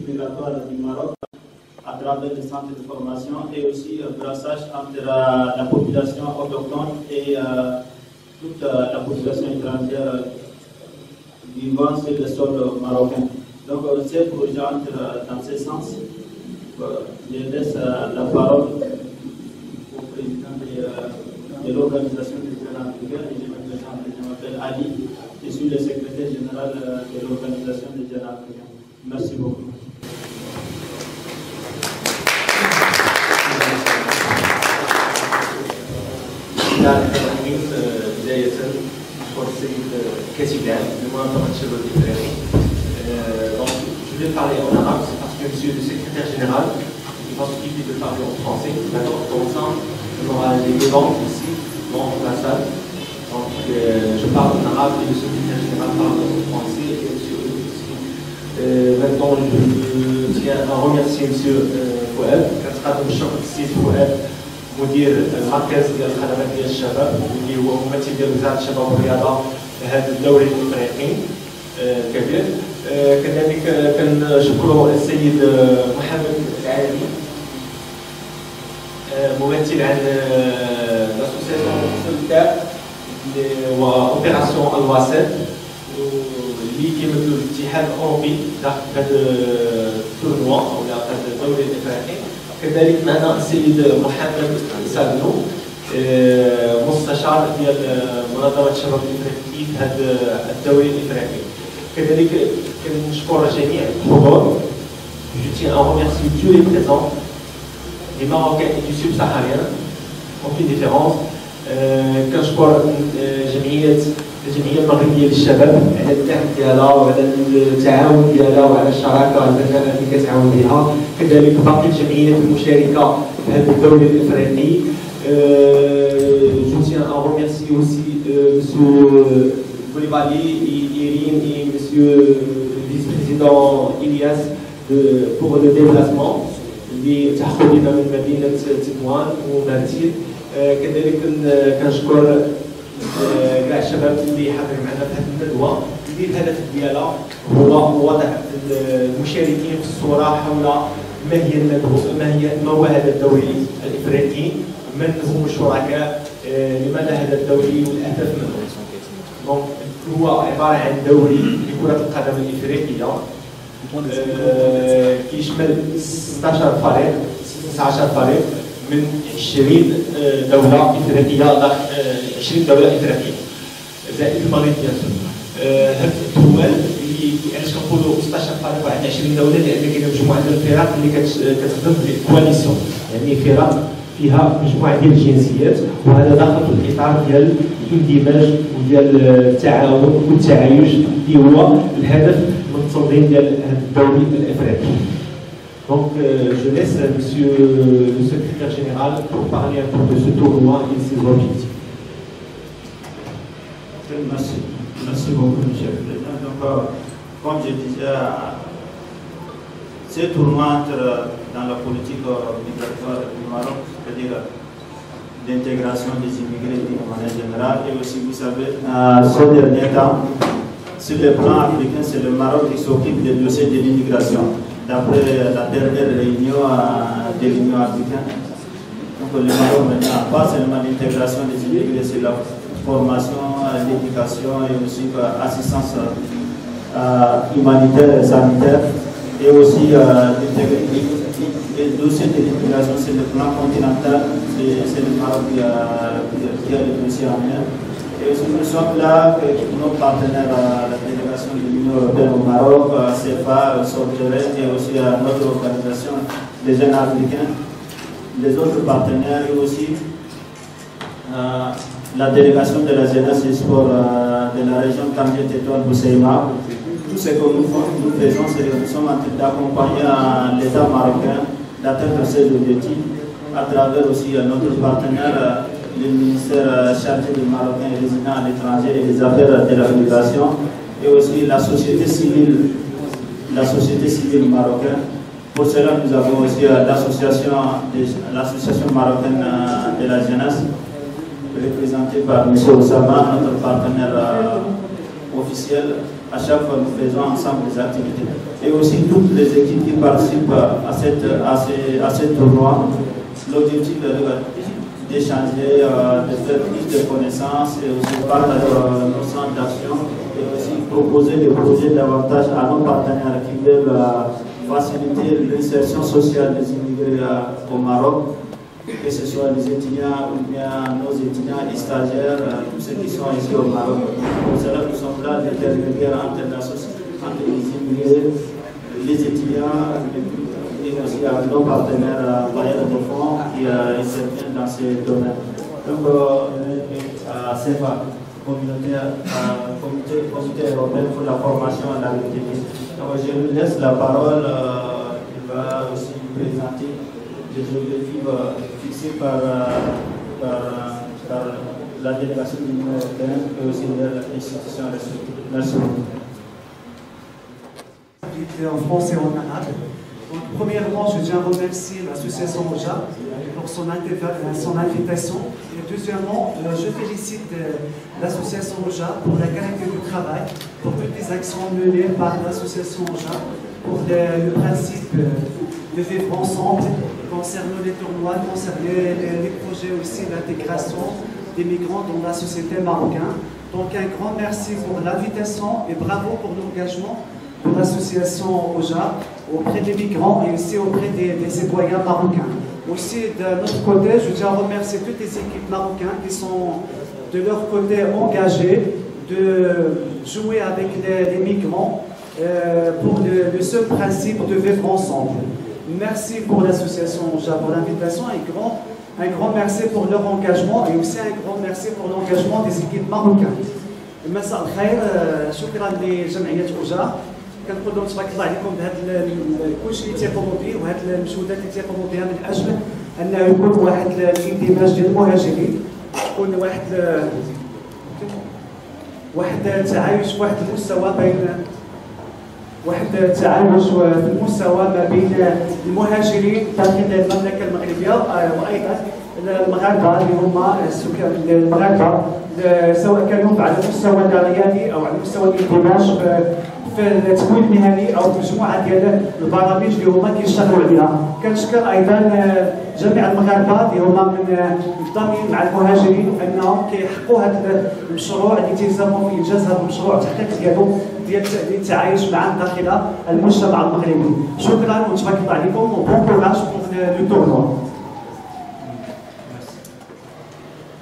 migratoire du Maroc à travers les centres de formation et aussi brassage entre la population autochtone et toute la population étrangère vivant sur le sol marocain. Donc ces projets entrent dans ce sens. Je laisse la parole au président de l'organisation du Sénat africain et je m'appelle Ali, je suis le secrétaire général de l'organisation des jeunes africains. Merci beaucoup. بداية نشكر السيد كاتبان لمنظمة الشباب الإفريقي. Je vais parler en arabe, c'est parce que monsieur le secrétaire général il va s'occuper de parler en français. D'accord. Comme ça, on aura des débats ici, dans la salle. Donc je parle en arabe et le secrétaire général parle en français et monsieur aussi. Maintenant, je tiens à remercier monsieur Fouad, كنتقدم بالشكر للسيد فؤاد مدير المركز ديال الخدمات ديال الشباب اللي هو ممثل ديال وزاره الشباب والرياضه هذا الدوري الافريقي الكبير. كذلك كنشكروا السيد محمد العالمي ممثل عن لاسوسياسيون سوليدار واوبيراسيون الواسط اللي كيمثلوا الاتحاد الاوروبي داخل هذا التورنوا ولا هذا الدوري الافريقي. كذلك معنا السيد محمد سالنو مستشار ديال منظمه الشباب الافريقي في هذا الدوري الافريقي. كذلك كنشكر جميع الحضور. Je tiens à remercier tous les présents, des Marocains et du Sub-Saharien, aucune différence. كنشكر الجمعية المغربية للشباب على الدعم ديالها وعلى التعاون ديالها وعلى الشراكة البرنامج اللي كتعاون بها. كذلك باقي الجمعيات المشاركة في هذا الدوري الإفريقي. Je tiens à remercier aussi monsieur Boulibaly, Irine et monsieur le vice-président Ilias pour le déplacement اللي تحقوا بنا من مدينة تطوان ومرتين. كذلك كنشكر كاع الشباب اللي حاضرين معنا في هذه الندوه اللي الهدف ديالها هو وضع المشاركين في الصوره حول ما هي الندوه ما هو هذا الدوري الافريقي، من هم الشركاء، لماذا هذا الدوري والاهداف منه. دونك هو عباره عن دوري لكره القدم الافريقيه كيشمل 16 فريق 19 فريق من 20 دولة إفريقية داخل 20 دولة إفريقية زائد المغرب بيان سور. هاد الدول اللي علاش كنقولوا 16 فريق واحد 20 دولة لأن كاينة مجموعة ديال الفرق اللي كتخدم بالكواليسيون، يعني فرق فيها مجموعة ديال الجنسيات، وهذا داخل في الإطار ديال الاندماج وديال التعاون والتعايش اللي هو الهدف من التنظيم ديال هذا الدوري الإفريقي. Donc je laisse monsieur le secrétaire général pour parler un peu de ce tournoi et de ses objectifs. Merci beaucoup, monsieur le président. Donc, comme je disais, ce tournoi entre dans la politique migratoire du Maroc, c'est-à-dire l'intégration des immigrés d'une manière générale, et aussi, vous savez, ce dernier temps, sur le plan africain, c'est le Maroc qui s'occupe des dossiers de l'immigration. D'après la dernière réunion de l'Union africaine, donc le Maroc maintenant, pas seulement l'intégration des immigrés, c'est la formation, l'éducation et aussi l'assistance humanitaire et sanitaire, et aussi le dossier de l'immigration, c'est le plan continental, c'est le Maroc qui a le dossier en main. Et aussi nous sommes là, nos partenaires, la délégation de l'Union européenne au Maroc, CEPA, Sorteret, et aussi notre organisation des jeunes africains, les autres partenaires, et aussi la délégation de la jeunesse et sport de la région Tangier-Tétouan-Bousseïma. Tout ce que nous faisons, c'est que nous sommes en train d'accompagner l'État marocain d'atteindre ses objectifs à travers aussi notre partenaire, le ministère chargé des Marocains résidant à l'étranger et des affaires de la migration, et aussi la société civile marocaine. Pour cela, nous avons aussi l'association marocaine de la jeunesse, représentée par M. Oussama, notre partenaire officiel. À chaque fois, nous faisons ensemble des activités. et aussi toutes les équipes qui participent à ce tournoi. L'objectif est d'échanger, de faire plus de connaissances et aussi partager nos centres d'action et aussi proposer des projets davantage à nos partenaires qui veulent faciliter l'insertion sociale des immigrés au Maroc, que ce soit les étudiants ou bien nos étudiants et stagiaires, tous ceux qui sont ici au Maroc. Pour cela, nous sommes là d'intermédiaires entre les immigrés, les étudiants et aussi nos partenaires bailleurs de fonds qui interviennent dans ces domaines. Donc, à CEVA, comité européen pour la formation à l'agriculture. Je lui laisse la parole, il va aussi présenter les objectifs fixés par la délégation de l'Union européenne et aussi l'institution respective. Merci beaucoup. En français et en arabe. Donc, premièrement, je tiens à remercier l'association OJA pour son invitation. Et deuxièmement, je félicite l'association OJA pour la qualité du travail, pour toutes les actions menées par l'association OJA, pour le principe de vivre ensemble, concernant les tournois, concernant les projets aussi d'intégration des migrants dans la société marocaine. Donc un grand merci pour l'invitation et bravo pour l'engagement de l'association OJA auprès des migrants et aussi auprès des citoyens marocains. Aussi, de notre côté, je tiens à remercier toutes les équipes marocaines qui sont de leur côté engagées de jouer avec les migrants pour le seul principe de vivre ensemble. Merci pour l'association OJA pour l'invitation et un grand merci pour leur engagement et aussi un grand merci pour l'engagement des équipes marocaines. مساء الخير شكرا لجمعية OJA كنقول لهم تبارك الله عليكم بهذا كلشي اللي تيقوموا به وهذه المجهودات اللي تيقوموا بها من اجل انه يكون واحد الاندماج ديال المهاجرين يكون واحد التعايش في واحد المستوى بين في المستوى ما بين المهاجرين داخل المملكه المغربيه وايضا المغاربه اللي هما السكان المغاربه سواء كانوا على المستوى الرياضي او على مستوى الاندماج في التكوين المهني او مجموعه ديال البرامج اللي هما كيشتغلوا عليها. كنشكر ايضا جميع المغاربه اللي هما منضمين مع المهاجرين انهم كيحققوا هذا المشروع اللي تيلزموا في انجاز هذا المشروع التحقيق ديالو ديال التعايش مع داخل المجتمع المغربي. شكرا وتبارك الله عليكم وبون كوراج pour le tournoi.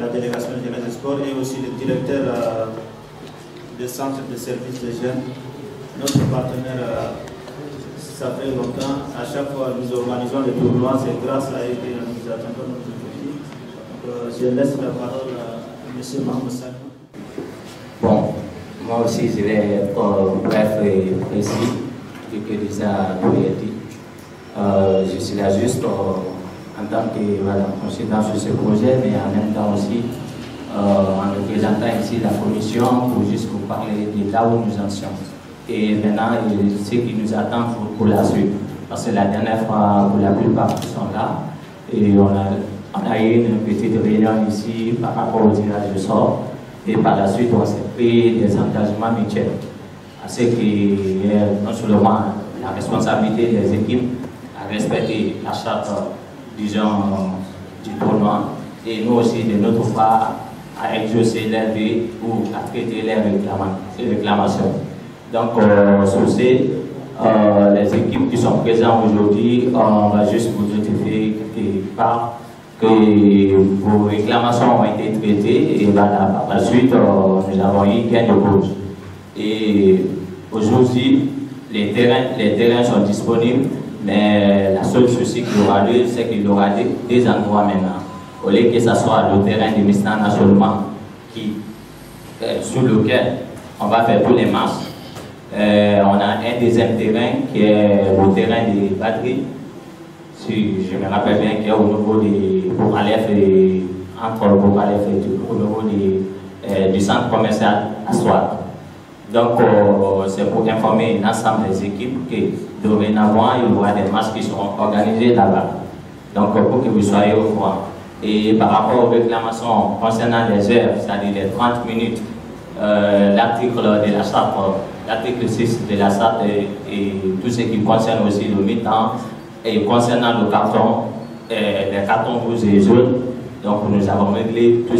La délégation des sports et aussi le directeur du centre de service des jeunes, notre partenaire, ça fait longtemps. À chaque fois que nous organisons les tournois, c'est grâce à eux que nous attendons notre objectif. Je laisse la parole à M. Mahmoud Sakou. Bon, moi aussi je vais être bref et précis, vu que déjà nous l'avons dit. Je suis là juste en tant que consultant sur ce projet, mais en même temps aussi en représentant ici la commission pour juste vous parler de là où nous en sommes. Et maintenant, ce qui nous attend pour la suite. Parce que la dernière fois, pour la plupart qui sont là, et on a eu une petite réunion ici par rapport au tirage de sort. Et par la suite, on s'est pris des engagements mutuels. À ce qui est non seulement la responsabilité des équipes à respecter la charte, disons, du tournoi, et nous aussi, de notre part, à exaucer leurs vies ou à traiter leurs réclamations. Donc, sur les équipes qui sont présentes aujourd'hui, on va juste vous notifier quelque part que vos réclamations ont été traitées et par la suite, nous avons eu gain de cause. Et aujourd'hui, les terrains sont disponibles, mais la seule souci qu'il y aura lieu, c'est qu'il y aura des endroits maintenant. Au lieu que ce soit le terrain de Mistana seulement, sur lequel on va faire tous les matchs. On a un deuxième terrain qui est le terrain des batteries. Si je me rappelle bien, qui est au niveau des Bourg-Aleph et entre Bourg-Aleph et au niveau du centre commercial Aswad. Donc, c'est pour informer l'ensemble des équipes que dorénavant, il y aura des matchs qui seront organisés là-bas. Donc, pour que vous soyez au courant. Et par rapport aux réclamations concernant les heures, c'est-à-dire les 30 minutes, l'article de la charte l'article 6 de la SAT et tout ce qui concerne aussi le mi-temps et concernant le carton, les cartons rouges et jaunes. Donc nous avons réglé toutes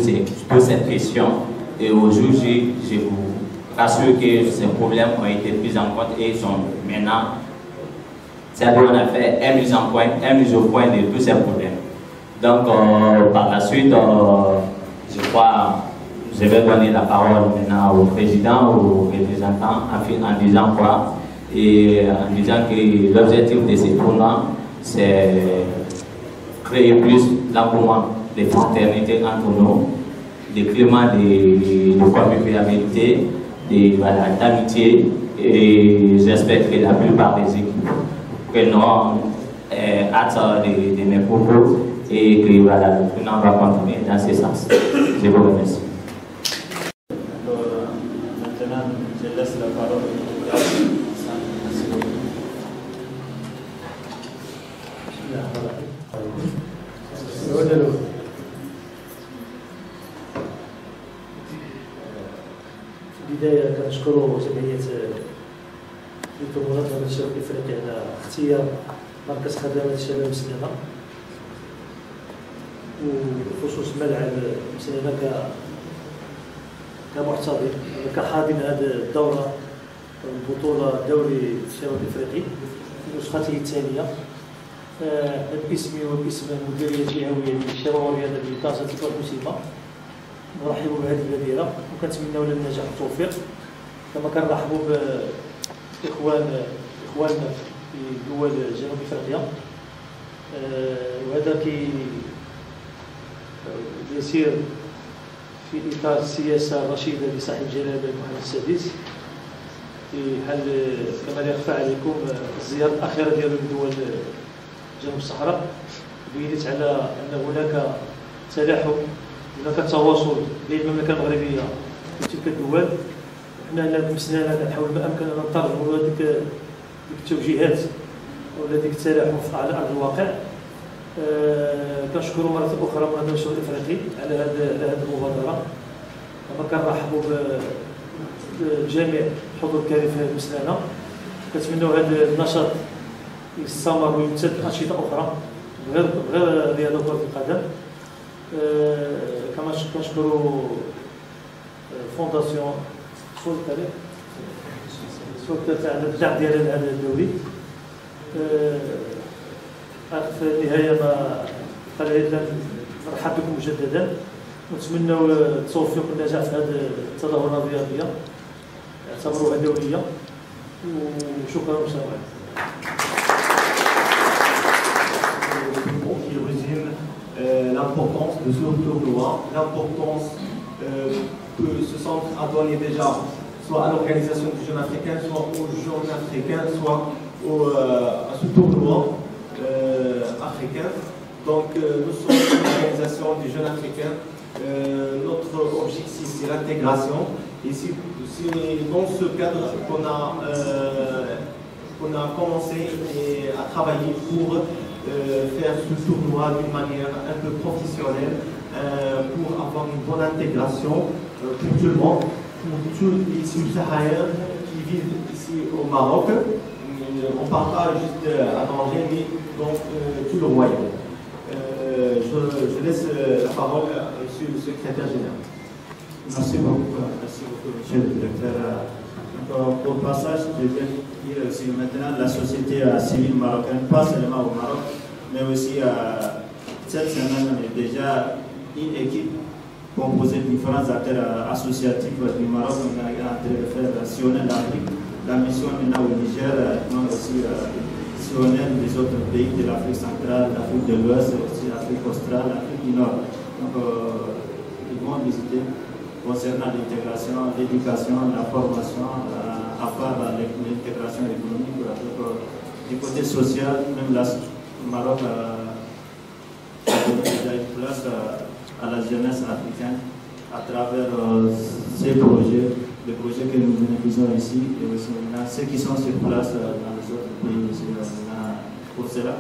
ces questions et aujourd'hui je vous rassure que ces problèmes ont été pris en compte et sont maintenant, c'est-à-dire on a fait mise au point de tous ces problèmes. Donc par la suite, je crois, je vais donner la parole maintenant au président, aux représentants en disant quoi, et en disant que l'objectif de ces tournois, c'est créer plus l'engouement de fraternité entre nous, des climats de convivialité, d'amitié, et j'espère que la plupart des équipes que nous hâte de mes propos et que voilà, le tournoi va continuer dans ce sens. Je vous remercie. Maintenant, je laisse la parole au في البداية كنشكر جمعية منظمة الشباب الإفريقي على اختيار مركز خدمات الشباب مسننة وخصوص ملعب مسننة كمحتضن كحاضن هذه الدورة البطولة دوري الشباب الإفريقي في نسخته الثانية. باسمي وباسم المديرية الجهوية للشباب والرياضة بطاسة الكوسيمة نرحب بهذه البادرة وكنتمناو لها النجاح والتوفيق، كما كنرحبوا بإخواننا في دول جنوب افريقيا. وهذا يسير في اطار السياسه الرشيده لصاحب الجلاله الملك محمد السادس في حال كما لا يخفى عليكم الزياره الاخيره ديالو لدول جنوب الصحراء بينت على ان هناك تلاحم، هناك تواصل بين المملكه المغربيه وتلك الدول. حنا هنا بمسنانا كنحاول ما امكن ان نترجموا هذيك التوجيهات ولا ديك التلاحم على ارض الواقع. كنشكروا مره اخرى منظمه الشباب الافريقي على هذه المبادره، كما كنرحبوا بجميع الحضور الكريم في هذه المسنانه. كنتمنوا هذا النشاط يستمر ويمتد انشطه اخرى غير رياضه كره القدم. كما كنشكروا فونداسيون سلطه تاع الدعم ديال هذا الدوري. في النهايه ما قال نرحب بكم مجددا ونتمنوا التوفيق والنجاح في هذه التظاهرات الرياضيه اعتبروها دوليه. وشكرا وسلام. Qui résume l'importance de ce tournoi, l'importance que ce centre a donné déjà soit à l'organisation du jeune africain, soit aux jeunes africains, soit à ce tournoi africain. Donc nous sommes une organisation des jeunes africains. Notre objectif c'est l'intégration. Et c'est dans ce cadre qu'on a commencé à travailler pour faire ce tournoi d'une manière un peu professionnelle, pour avoir une bonne intégration pour tout le monde, pour tous les subsahariens qui vivent ici au Maroc. On ne parle pas juste à Tanger, mais dans tout le royaume. Je laisse la parole à monsieur le secrétaire général. Merci beaucoup, monsieur le directeur. Au passage, je vais dire aussi maintenant la société civile marocaine, pas seulement au Maroc, mais aussi cette semaine, on est déjà une équipe composée de différents acteurs associatifs du Maroc. On est en train de faire sillonner l'Afrique, la mission maintenant au Niger, mais aussi sillonner les autres pays de l'Afrique centrale, l'Afrique de l'Ouest, aussi l'Afrique australe, l'Afrique du Nord. Donc, ils vont visiter concernant l'intégration, l'éducation, la formation, à part l'intégration économique. Du côté social, même le Maroc a donné déjà une place à la jeunesse africaine à travers ces projets, les projets que nous bénéficions ici et aussi maintenant ceux qui sont sur place dans les autres pays. Pour cela,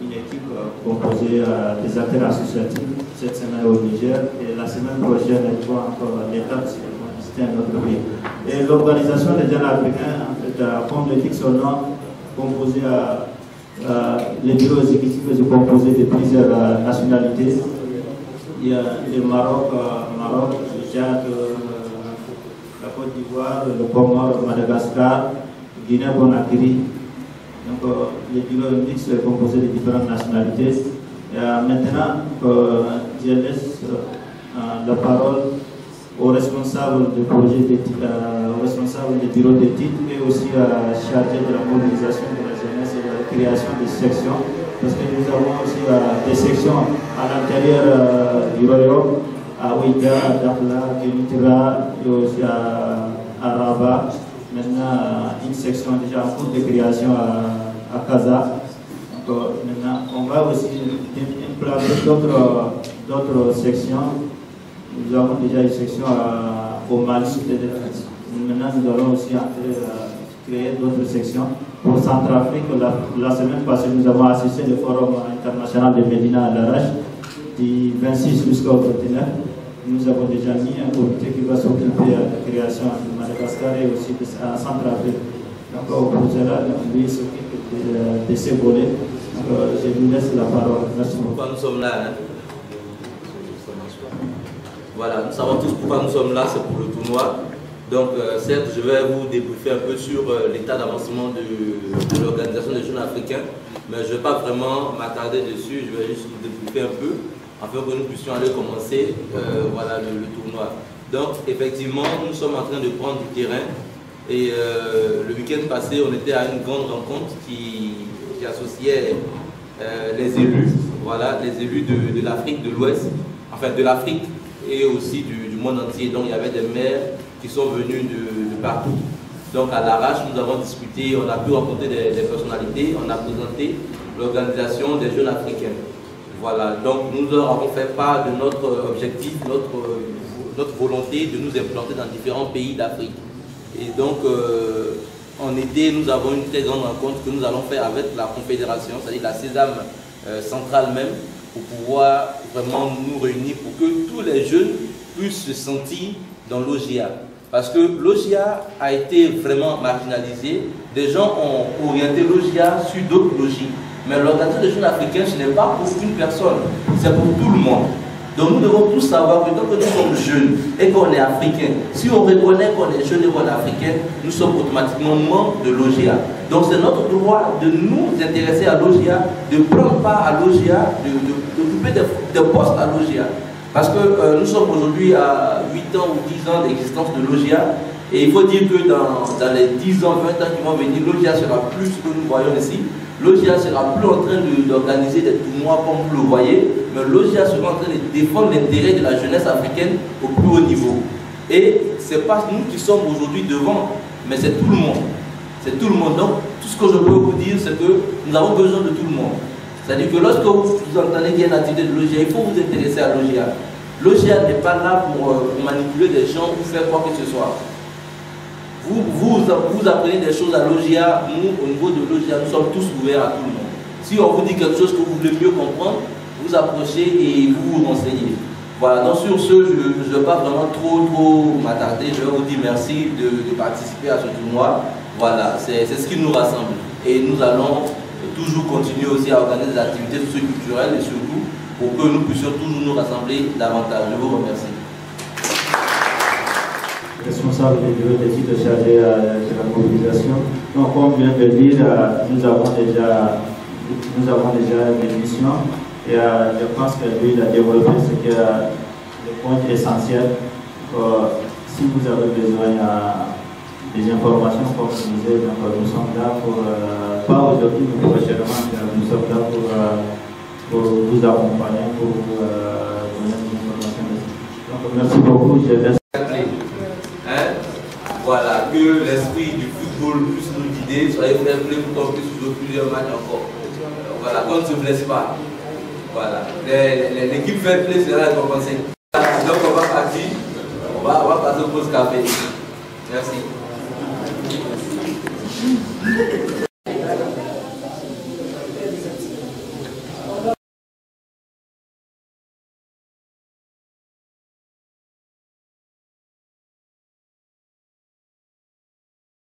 une équipe composée des acteurs associatifs cette semaine au Niger et la semaine prochaine, elle voit encore l'étape si on visiter un autre pays. Et l'organisation des jeunes africains, en fait, comme le dit son nom, composé les bureaux exécutifs sont composés de plusieurs nationalités. Il y a le Maroc, le Tchad, la Côte d'Ivoire, le Comore, Madagascar, Guinée-Conakry. Donc les bureaux mixtes sont composés de différentes nationalités. Et, maintenant, je laisse la parole aux responsables du projet aux responsables du bureau d'études et aussi chargé de la mobilisation de la jeunesse et de la création des sections, parce que nous avons aussi des sections à l'intérieur du royaume, à Ouïda, à Dakhla, à Kenitra et aussi à Rabat. Maintenant, une section déjà en cours de création à Kaza. Donc, maintenant, on va aussi implanter d'autres sections. Nous avons déjà une section au Mali. Maintenant, nous allons aussi créer d'autres sections. Pour Centrafrique, la semaine passée, nous avons assisté au Forum international de Médina à l'Arrache, du 26 jusqu'au 29. Nous avons déjà mis un comité qui va s'occuper de la création de Madagascar et aussi de Centrafrique. Donc, pour cela, lui s'occupe de ces volets. Donc, je lui laisse la parole. Merci beaucoup. Pourquoi nous sommes là, Voilà, nous savons tous pourquoi nous sommes là, c'est pour le tournoi. Donc, certes, je vais vous débriefer un peu sur l'état d'avancement de l'organisation des jeunes africains, mais je ne vais pas vraiment m'attarder dessus, je vais juste vous débriefer un peu, afin que nous puissions aller commencer voilà, le tournoi. Donc, effectivement, nous sommes en train de prendre du terrain, et le week-end passé, on était à une grande rencontre qui associait les élus, voilà, les élus de l'Afrique de l'Ouest, enfin de l'Afrique, et aussi du monde entier. Donc il y avait des maires qui sont venus de partout. Donc à l'Arrache, nous avons discuté, on a pu rencontrer des personnalités, on a présenté l'organisation des jeunes africains. Voilà, donc nous leur avons fait part de notre objectif, notre volonté de nous implanter dans différents pays d'Afrique. Et donc en été, nous avons une très grande rencontre que nous allons faire avec la Confédération, c'est-à-dire la Sésame centrale même, pour pouvoir vraiment nous réunir pour que tous les jeunes puissent se sentir dans l'OGIA. Parce que l'OGIA a été vraiment marginalisé. Des gens ont orienté l'OGIA sur d'autres logiques. Mais l'organisation des jeunes africains, ce n'est pas pour une personne, c'est pour tout le monde. Donc nous devons tous savoir que tant que nous sommes jeunes et qu'on est africains, si on reconnaît qu'on est jeune et qu'on est africain, nous sommes automatiquement membres de l'OGIA. Donc c'est notre droit de nous intéresser à l'OGIA, de prendre part à l'OGIA, d'occuper des postes à l'OGIA. Parce que nous sommes aujourd'hui à 8 ans ou 10 ans d'existence de l'OGIA, et il faut dire que dans les 10 ans, 20 ans qui vont venir, l'OGIA sera plus ce que nous voyons ici. L'OGIA sera plus en train d'organiser des tournois comme vous le voyez, mais l'OGIA sera en train de défendre l'intérêt de la jeunesse africaine au plus haut niveau. Et ce n'est pas nous qui sommes aujourd'hui devant, mais c'est tout le monde. C'est tout le monde. Donc, tout ce que je peux vous dire, c'est que nous avons besoin de tout le monde. C'est-à-dire que lorsque vous entendez qu'il y a une activité de l'OGIA, il faut vous intéresser à l'OGIA. L'OGIA n'est pas là pour manipuler des gens ou faire quoi que ce soit. Vous apprenez des choses à l'OGIA, nous, au niveau de l'OGIA, nous sommes tous ouverts à tout le monde. Si on vous dit quelque chose que vous voulez mieux comprendre, vous approchez et vous vous renseignez. Voilà, donc sur ce, je ne vais pas vraiment trop m'attarder, je vais vous dire merci de participer à ce tournoi. Voilà, c'est ce qui nous rassemble. Et nous allons toujours continuer aussi à organiser des activités socio-culturelles et surtout pour que nous puissions toujours nous rassembler davantage. Je vous remercie. Responsable du bureau d'études chargé de la mobilisation. Donc, comme vient de dire, nous avons déjà des missions et je pense que lui il a développé ce qui est le point essentiel. Si vous avez besoin des informations, comme je disais, donc, nous sommes là pour, pas aujourd'hui, mais prochainement, nous sommes là pour vous accompagner, pour vous donner des informations. Donc, merci beaucoup. Je laisse. Voilà, que l'esprit du football puisse nous guider, soyez fair play pour qu'on puisse jouer plusieurs matchs encore. Voilà, qu'on ne se blesse pas. Voilà, l'équipe fair play sera récompensée. Donc on va partir, on va passer au pause café. Merci.